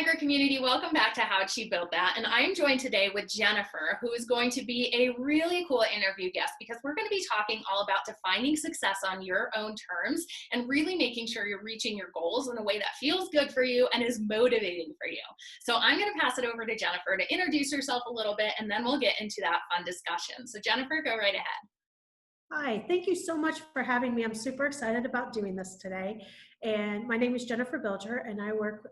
Edgar community, welcome back to How'd She Build That? And I am joined today with Jennifer, who is going to be a really cool interview guest because we're going to be talking all about defining success on your own terms and really making sure you're reaching your goals in a way that feels good for you and is motivating for you. So I'm going to pass it over to Jennifer to introduce herself a little bit, and then we'll get into that fun discussion. So Jennifer, go right ahead. Hi, thank you so much for having me. I'm super excited about doing this today. And my name is Jennifer Bilger, and I work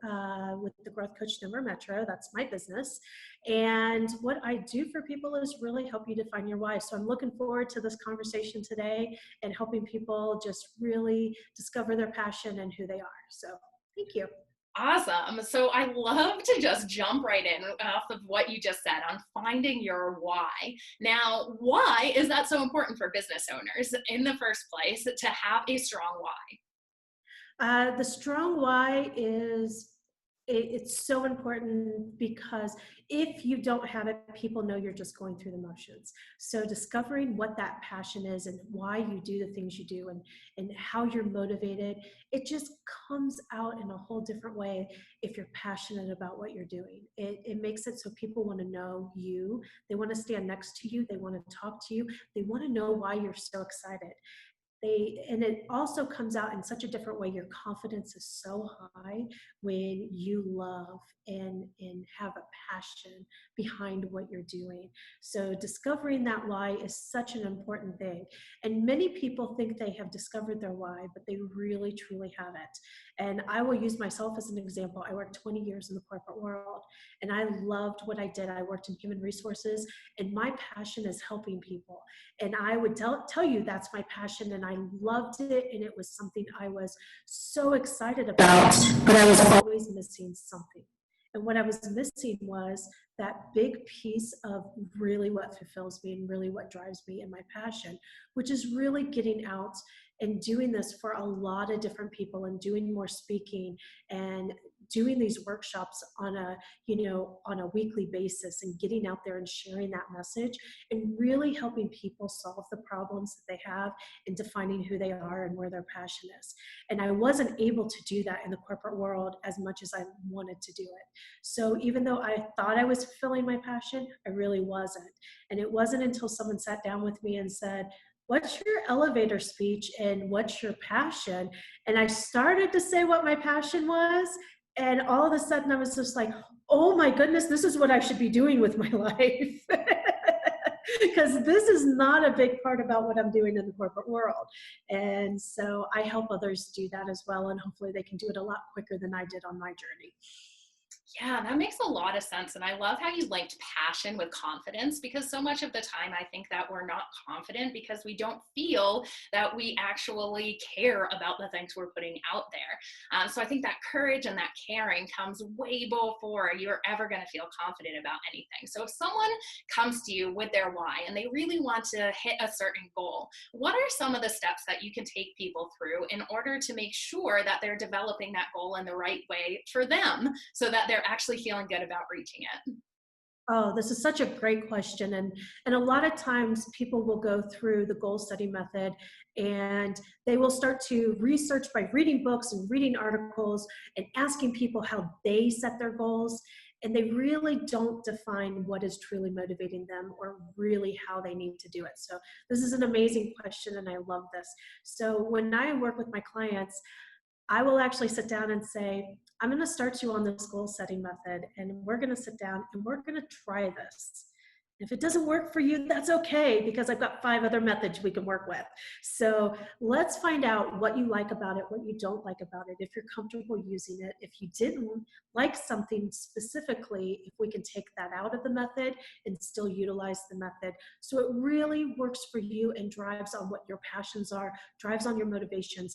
with the Growth Coach Denver Metro. That's my business. And what I do for people is really help you define your why. So I'm looking forward to this conversation today and helping people just really discover their passion and who they are. So thank you. Awesome. So I love to just jump right in off of what you just said on finding your why. Now, why is that so important for business owners in the first place to have a strong why? The strong why is it's so important because if you don't have it, people know you're just going through the motions. So discovering what that passion is and why you do the things you do and how you're motivated, it just comes out in a whole different way if you're passionate about what you're doing. It makes it so people want to know you. They want to stand next to you. They want to talk to you. They want to know why you're so excited. And it also comes out in such a different way. Your confidence is so high when you love and have a passion behind what you're doing. So discovering that why is such an important thing. And many people think they have discovered their why, but they really, truly haven't. And I will use myself as an example. I worked 20 years in the corporate world, and I loved what I did. I worked in human resources, and my passion is helping people. And I would tell you that's my passion, and I loved it, and it was something I was so excited about, but I was always missing something. And what I was missing was that big piece of really what fulfills me and really what drives me and my passion, which is really getting out and doing this for a lot of different people and doing more speaking and doing these workshops on a weekly basis and getting out there and sharing that message and really helping people solve the problems that they have and defining who they are and where their passion is. And I wasn't able to do that in the corporate world as much as I wanted to do it. So even though I thought I was fulfilling my passion, I really wasn't. And it wasn't until someone sat down with me and said, "What's your elevator speech and what's your passion?" And I started to say what my passion was. And all of a sudden I was just like, oh my goodness, this is what I should be doing with my life. Because this is not a big part about what I'm doing in the corporate world. And so I help others do that as well. And hopefully they can do it a lot quicker than I did on my journey. Yeah, that makes a lot of sense. And I love how you linked passion with confidence, because so much of the time I think that we're not confident because we don't feel that we actually care about the things we're putting out there. So I think that courage and that caring comes way before you're ever going to feel confident about anything. So if someone comes to you with their why and they really want to hit a certain goal, what are some of the steps that you can take people through in order to make sure that they're developing that goal in the right way for them so that they're actually feeling good about reaching it? Oh, this is such a great question. And a lot of times people will go through the goal setting method and they will start to research by reading books and reading articles and asking people how they set their goals. And they really don't define what is truly motivating them or really how they need to do it. So this is an amazing question and I love this. So when I work with my clients, I will actually sit down and say, I'm going to start you on this goal setting method, and we're going to sit down and we're going to try this. If it doesn't work for you, that's okay, because I've got 5 other methods we can work with. So let's find out what you like about it, what you don't like about it, if you're comfortable using it. If you didn't like something specifically, if we can take that out of the method and still utilize the method. So it really works for you and drives on what your passions are, drives on your motivations,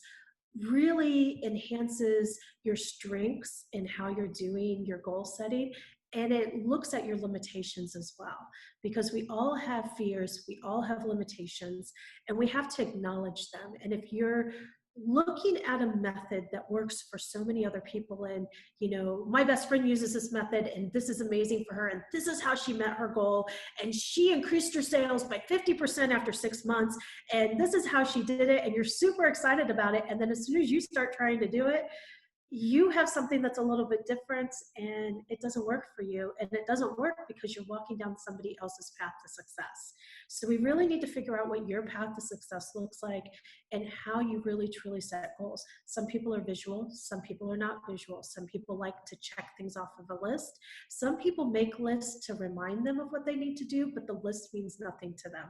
really enhances your strengths in how you're doing your goal setting. And it looks at your limitations as well, because we all have fears, we all have limitations, and we have to acknowledge them. And if you're looking at a method that works for so many other people, and my best friend uses this method and this is amazing for her and this is how she met her goal and she increased her sales by 50% after 6 months and this is how she did it, and you're super excited about it, and then as soon as you start trying to do it, you have something that's a little bit different and it doesn't work for you. And it doesn't work because you're walking down somebody else's path to success. So we really need to figure out what your path to success looks like and how you really truly set goals. Some people are visual, some people are not visual. Some people like to check things off of a list. Some people make lists to remind them of what they need to do, but the list means nothing to them.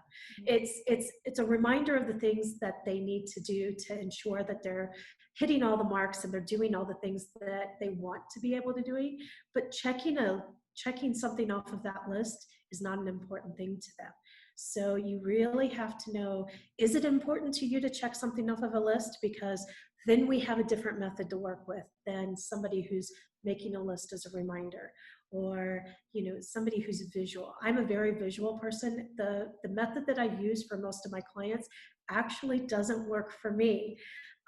It's a reminder of the things that they need to do to ensure that they're hitting all the marks and they're doing all the things that they want to be able to do. But checking something off of that list is not an important thing to them. So you really have to know, is it important to you to check something off of a list? Because then we have a different method to work with than somebody who's making a list as a reminder, or somebody who's visual. I'm a very visual person. The method that I use for most of my clients actually doesn't work for me.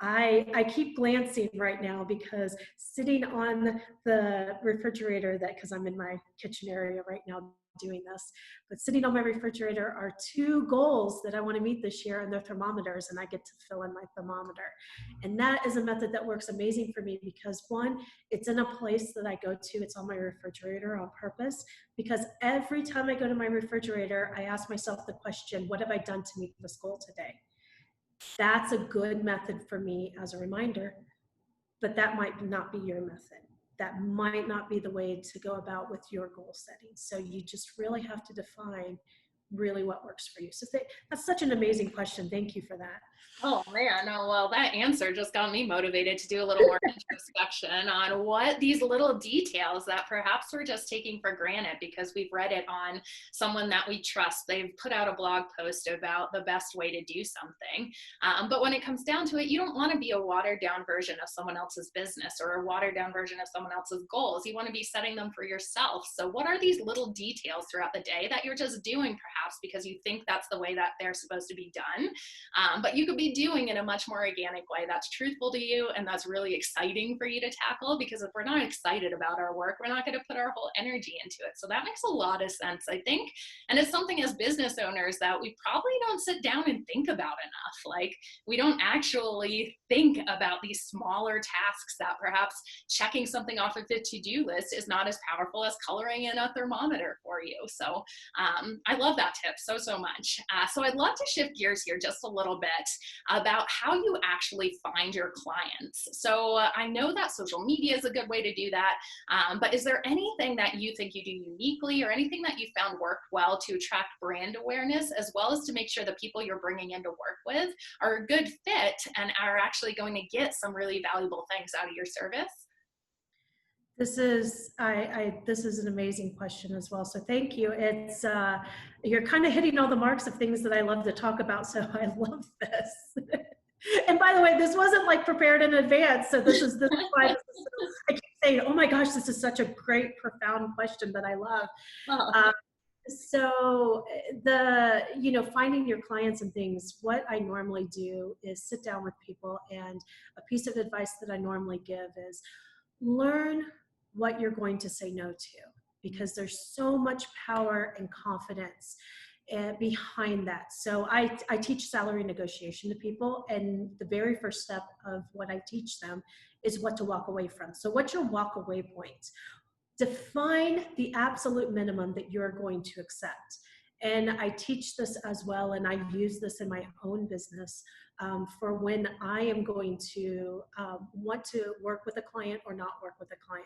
I keep glancing right now because sitting on the refrigerator, because I'm in my kitchen area right now doing this, but sitting on my refrigerator are 2 goals that I want to meet this year, and they're thermometers, and I get to fill in my thermometer. And that is a method that works amazing for me because, one, it's in a place that I go to, it's on my refrigerator on purpose, because every time I go to my refrigerator, I ask myself the question, what have I done to meet this goal today? That's a good method for me as a reminder, but that might not be your method. That might not be the way to go about with your goal setting. So you just really have to define really what works for you. So that's such an amazing question. Thank you for that. Oh man, oh, well, that answer just got me motivated to do a little more introspection on what these little details that perhaps we're just taking for granted because we've read it on someone that we trust. They've put out a blog post about the best way to do something. But when it comes down to it, you don't want to be a watered down version of someone else's business or a watered down version of someone else's goals. You want to be setting them for yourself. So what are these little details throughout the day that you're just doing perhaps because you think that's the way that they're supposed to be done? But you could be doing in a much more organic way that's truthful to you and that's really exciting for you to tackle, because if we're not excited about our work, we're not going to put our whole energy into it. So that makes a lot of sense, I think. And it's something as business owners that we probably don't sit down and think about enough. Like, we don't actually think about these smaller tasks that perhaps checking something off of a to-do list is not as powerful as coloring in a thermometer for you. So I love that tip so much. So I'd love to shift gears here just a little bit about how you actually find your clients. So I know that social media is a good way to do that, but is there anything that you think you do uniquely or anything that you found worked well to attract brand awareness, as well as to make sure the people you're bringing in to work with are a good fit and are actually going to get some really valuable things out of your service? This is this is an amazing question as well. So thank you. It's you're kind of hitting all the marks of things that I love to talk about. So I love this. And by the way, this wasn't like prepared in advance. So this is why this is I keep saying, oh my gosh, this is such a great, profound question that I love. Oh. So finding your clients and things, what I normally do is sit down with people, and a piece of advice that I normally give is learn what you're going to say no to, because there's so much power and confidence behind that. So I teach salary negotiation to people, and the very first step of what I teach them is what to walk away from. So what's your walk away point? Define the absolute minimum that you're going to accept. And I teach this as well, and I use this in my own business for when I am going to want to work with a client or not work with a client.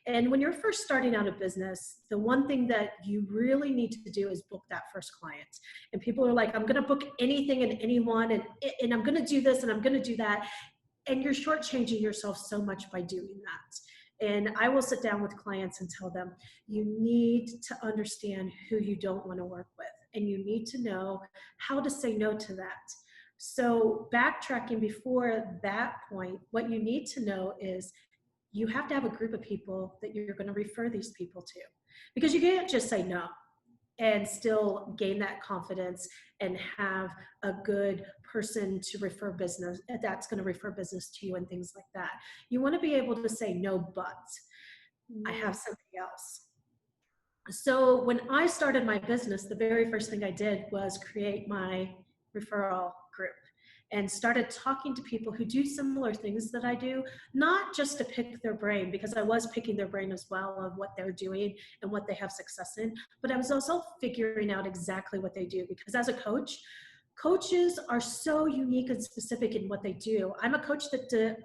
And when you're first starting out a business, the one thing that you really need to do is book that first client. And people are like, I'm going to book anything and anyone, and I'm going to do this and I'm going to do that. And you're shortchanging yourself so much by doing that. And I will sit down with clients and tell them, you need to understand who you don't want to work with, and you need to know how to say no to that. So backtracking before that point, what you need to know is you have to have a group of people that you're going to refer these people to, because you can't just say no and still gain that confidence and have a good person to refer business that's going to refer business to you and things like that. You want to be able to say no, but I have something else. So when I started my business, the very first thing I did was create my referral group. and started talking to people who do similar things that I do, not just to pick their brain, because I was picking their brain as well of what they're doing and what they have success in, but I was also figuring out exactly what they do, because as a coach, coaches are so unique and specific in what they do. I'm a coach that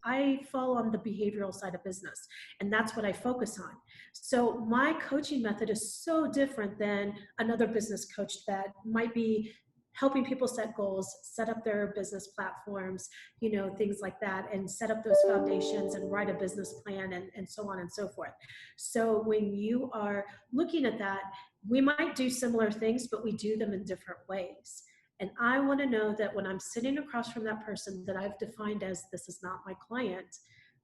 I fall on the behavioral side of business, and that's what I focus on. So my coaching method is so different than another business coach that might be helping people set goals, set up their business platforms, things like that, and set up those foundations and write a business plan, and so on and so forth. So when you are looking at that, we might do similar things, but we do them in different ways. And I want to know that when I'm sitting across from that person that I've defined as this is not my client,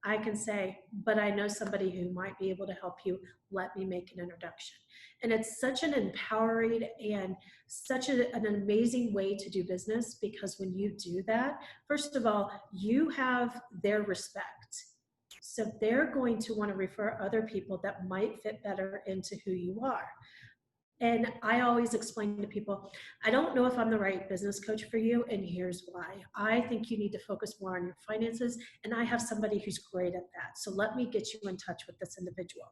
I can say, but I know somebody who might be able to help you. Let me make an introduction. And it's such an empowering and such an amazing way to do business, because when you do that, first of all, you have their respect. So they're going to want to refer other people that might fit better into who you are. And I always explain to people, I don't know if I'm the right business coach for you, and here's why. I think you need to focus more on your finances, and I have somebody who's great at that. So let me get you in touch with this individual.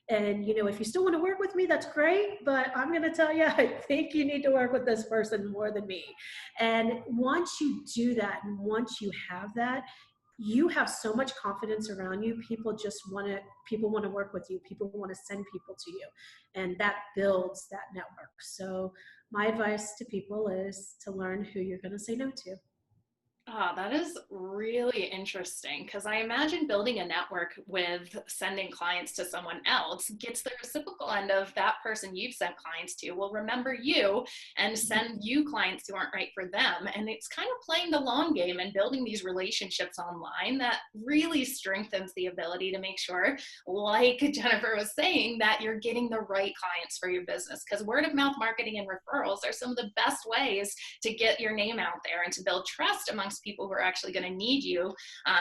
And, if you still want to work with me, that's great, but I'm going to tell you, I think you need to work with this person more than me. And once you do that, and once you have that, you have so much confidence around you. People want to work with you. People want to send people to you, and that builds that network. So my advice to people is to learn who you're going to say no to. Ah, that is really interesting, because I imagine building a network with sending clients to someone else gets the reciprocal end of that person you've sent clients to will remember you and send you clients who aren't right for them. And it's kind of playing the long game and building these relationships online that really strengthens the ability to make sure, like Jennifer was saying, that you're getting the right clients for your business. Because word of mouth marketing and referrals are some of the best ways to get your name out there and to build trust amongst people who are actually going to need you.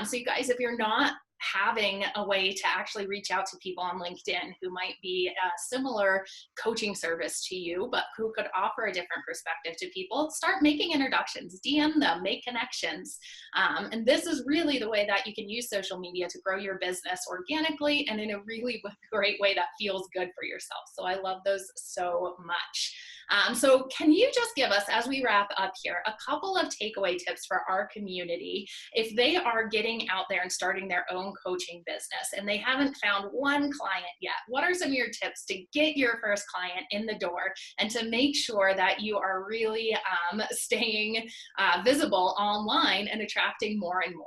So you guys, if you're not having a way to actually reach out to people on LinkedIn who might be a similar coaching service to you, but who could offer a different perspective to people, start making introductions, DM them, make connections. And this is really the way that you can use social media to grow your business organically and in a really great way that feels good for yourself. So I love those so much. So can you just give us, as we wrap up here, a couple of takeaway tips for our community if they are getting out there and starting their own coaching business and they haven't found one client yet? What are some of your tips to get your first client in the door and to make sure that you are really staying visible online and attracting more and more?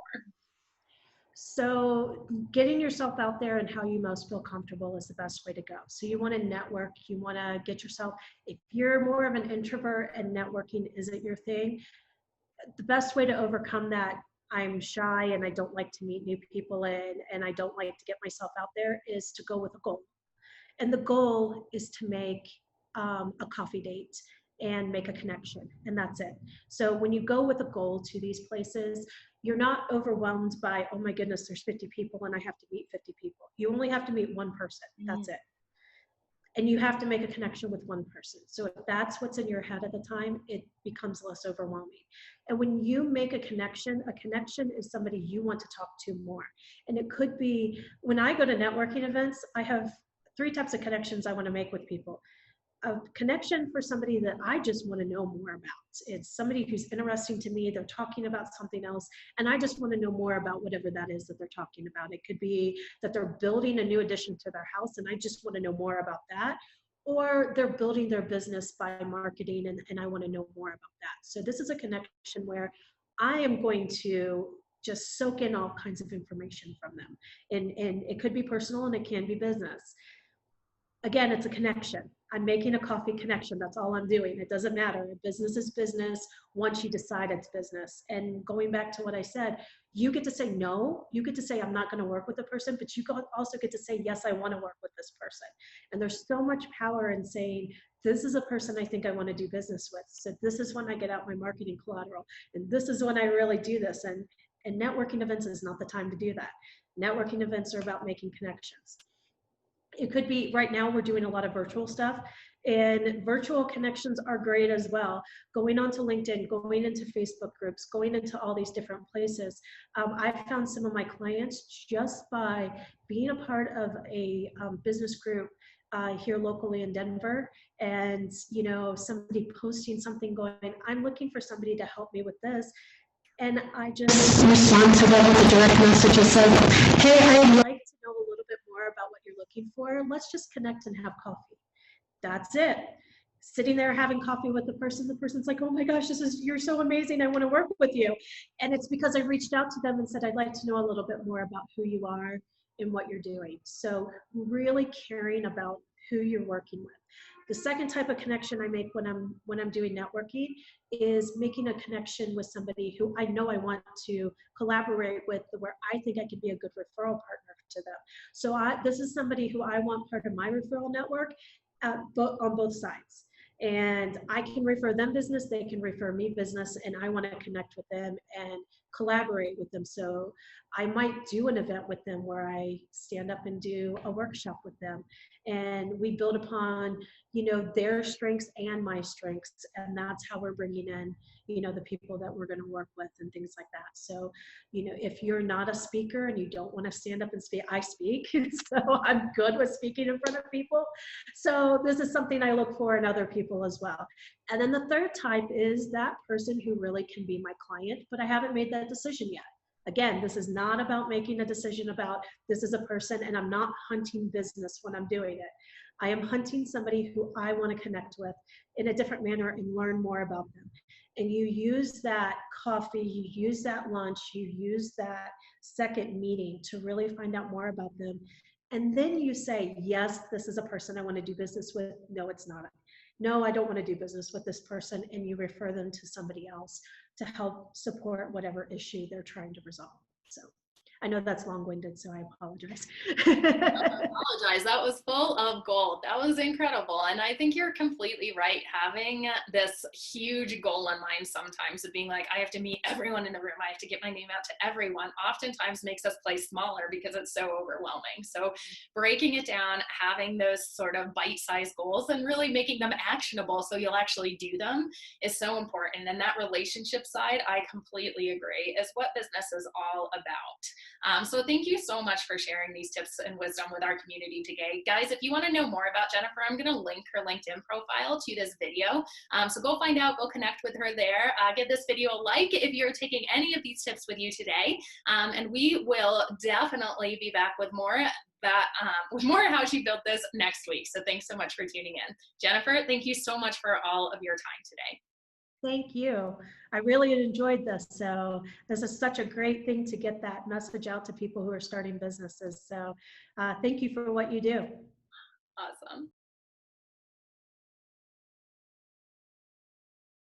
So getting yourself out there and how you most feel comfortable is the best way to go. So you want to network, you want to get yourself, if you're more of an introvert and networking isn't your thing, the best way to overcome that, I'm shy and I don't like to meet new people and I don't like to get myself out there, is to go with a goal. And the goal is to make a coffee date and make a connection, and that's it. So when you go with a goal to these places, you're not overwhelmed by, oh my goodness, there's 50 people and I have to meet 50 people. You only have to meet one person. That's it. And you have to make a connection with one person. So if that's what's in your head at the time, it becomes less overwhelming. And when you make a connection is somebody you want to talk to more. And it could be, when I go to networking events, I have 3 types of connections I want to make with people. A connection for somebody that I just want to know more about. It's somebody who's interesting to me. They're talking about something else, and I just want to know more about whatever that is that they're talking about. It could be that they're building a new addition to their house, and I just want to know more about that. Or they're building their business by marketing, and I want to know more about that. So this is a connection where I am going to just soak in all kinds of information from them. And it could be personal and it can be business. Again, it's a connection. I'm making a coffee connection. That's all I'm doing. It doesn't matter. Business is business once you decide it's business. And going back to what I said, you get to say no. You get to say, I'm not going to work with the person, but you also get to say, yes, I want to work with this person. And there's so much power in saying, this is a person I think I want to do business with. So this is when I get out my marketing collateral. And this is when I really do this. And networking events is not the time to do that. Networking events are about making connections. It could be right now we're doing a lot of virtual stuff, and virtual connections are great as well. Going onto LinkedIn, going into Facebook groups, going into all these different places. I've found some of my clients just by being a part of a business group here locally in Denver, and somebody posting something going, I'm looking for somebody to help me with this. And I just respond to them with a direct message that says, hey, I'd like to know a little bit more about what you're looking for. Let's just connect and have coffee. That's it. Sitting there having coffee with the person's like, oh my gosh, you're so amazing. I want to work with you. And it's because I reached out to them and said, I'd like to know a little bit more about who you are and what you're doing. So really caring about who you're working with. The second type of connection I make when I'm doing networking is making a connection with somebody who I know I want to collaborate with, where I think I could be a good referral partner to them. So this is somebody who I want part of my referral network on both sides. And I can refer them business, they can refer me business, and I want to connect with them and collaborate with them. So I might do an event with them where I stand up and do a workshop with them, and we build upon their strengths and my strengths, and that's how we're bringing in the people that we're going to work with and things like that. So if you're not a speaker and you don't want to stand up and speak, I speak. So I'm good with speaking in front of people. So this is something I look for in other people as well. And then the third type is that person who really can be my client, but I haven't made that decision yet. Again, this is not about making a decision about this is a person, and I'm not hunting business when I'm doing it. I am hunting somebody who I want to connect with in a different manner and learn more about them. And you use that coffee, you use that lunch, you use that second meeting to really find out more about them. And then you say, yes, this is a person I want to do business with. No, it's not. No, I don't want to do business with this person. And you refer them to somebody else to help support whatever issue they're trying to resolve. So I know that's long-winded, so I apologize. Apologize. That was full of gold. That was incredible. And I think you're completely right. Having this huge goal in mind sometimes of being like, I have to meet everyone in the room. I have to get my name out to everyone, oftentimes makes us play smaller because it's so overwhelming. So breaking it down, having those sort of bite-sized goals and really making them actionable so you'll actually do them is so important. And that relationship side, I completely agree, is what business is all about. So thank you so much for sharing these tips and wisdom with our community today. Guys, if you want to know more about Jennifer, I'm going to link her LinkedIn profile to this video. So go find out, go connect with her there. Give this video a like if you're taking any of these tips with you today. And we will definitely be back with more how she built this next week. So thanks so much for tuning in. Jennifer, thank you so much for all of your time today. Thank you. I really enjoyed this. So this is such a great thing to get that message out to people who are starting businesses. So thank you for what you do. Awesome.